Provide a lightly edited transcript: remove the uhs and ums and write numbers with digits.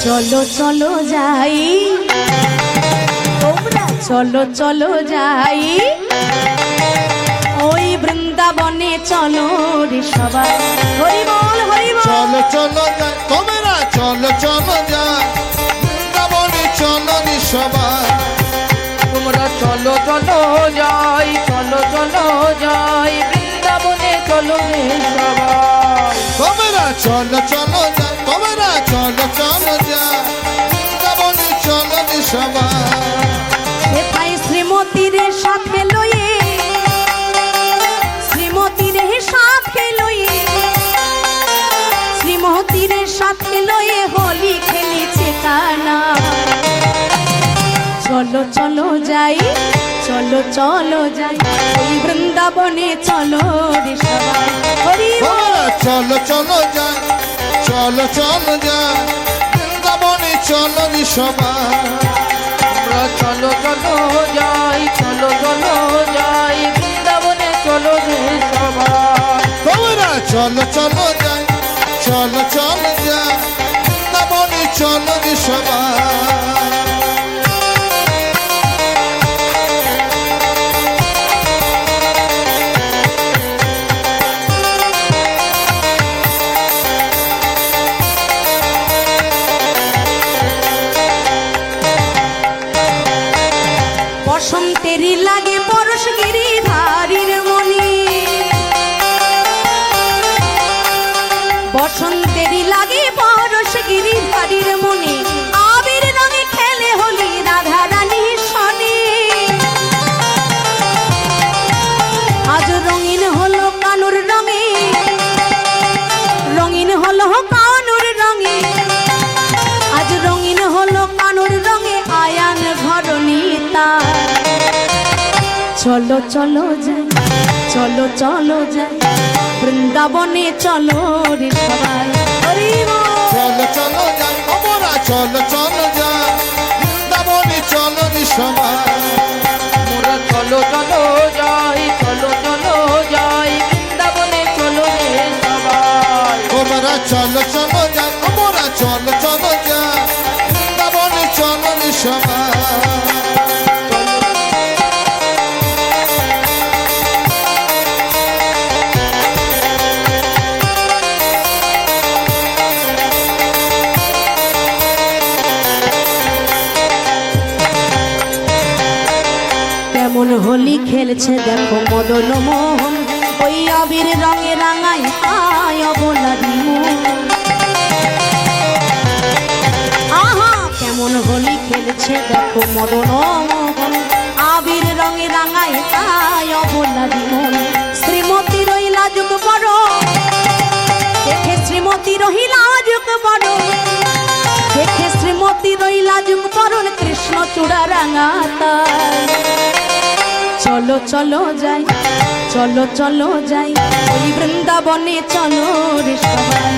চলো চলো যাই, তোমরা চলো চলো যাই, ওই বৃন্দাবনে চলো রে সবাই। হরি বল হরি বল। চলো চলো যাই, তোমরা চলো চলো যাই, বৃন্দাবনে চলো রে সবাই। তোমরা চলো চলো যাই, চলো চলো যাই, বৃন্দাবনে চলো রে সবাই। তোমরা চলো চলো যাই, তোমরা চলো চলো যাই, বৃন্দাবনে চলো রে সবাই। সেথায় শ্রীমতীর সাথে লয়ে, শ্রীমতীর সাথে লয়ে, শ্রীমতীর সাথে লয়ে হোলি খেলেছে কানা। চলো চলো যাই, চলো চলো যাই, ওই বৃন্দাবনে চলো রে সবাই। হরি বল। চলো চলো যাই, চলো চলো যাই, বৃন্দাবনে চলো রে সবাই। তোমরা চলো চলো যাই, চলো চলো যাই, বৃন্দাবনে চলো রে সবাই। তোমরা চলো চলো যাই, চলো চলো যাই, বৃন্দাবনে চলো রে সবাই। বসন্তেরই লাগে পরশ গিরিধারীর মনি, বসন্তেরই লাগে পরশ গিরিধারীর মনি, আবির রঙে খেলে হোলি রাধা রানী শনি। আজ রঙিন হলো কানুর রঙে, রঙিন হলো কানুর রঙে, আজ রঙিন হলো কানুর রঙে আয়ান ঘরণীতা। চলো চলো যাই, চলো চলো যাই, বৃন্দাবনে চলো রে সবাই। হরি বল। চলো চলো যাই, তোমরা চলো চলো যাই, বৃন্দাবনে চলো রে সবাই। তোমরা চলো চলো যাই, চলো চলো যাই, বৃন্দাবনে চলো রে সবাই। তোমরা চলো চলো যাই, তোমরা চলো চলো যাই, বৃন্দাবনে চলো রে সবাই। কেমন হোলি খেলছে দেখো মদন মোহন, ওই আবির রঙে রাঙাই আয় অবলাদি মন। আহা কেমন হোলি খেলছে দেখো মদন মোহন, আবির রঙে রাঙাই আয় অবলাদি মন। শ্রীমতী রহিলা যুগ বড়, দেখে শ্রীমতী রহিলা যুগ বড়, দেখে শ্রীমতী রহিলা যুগ বরণ, কৃষ্ণ চূড়া রাঙাতা। চলো চলো যাই, চলো চলো যাই, ওই বৃন্দাবনে চলো রে সবাই।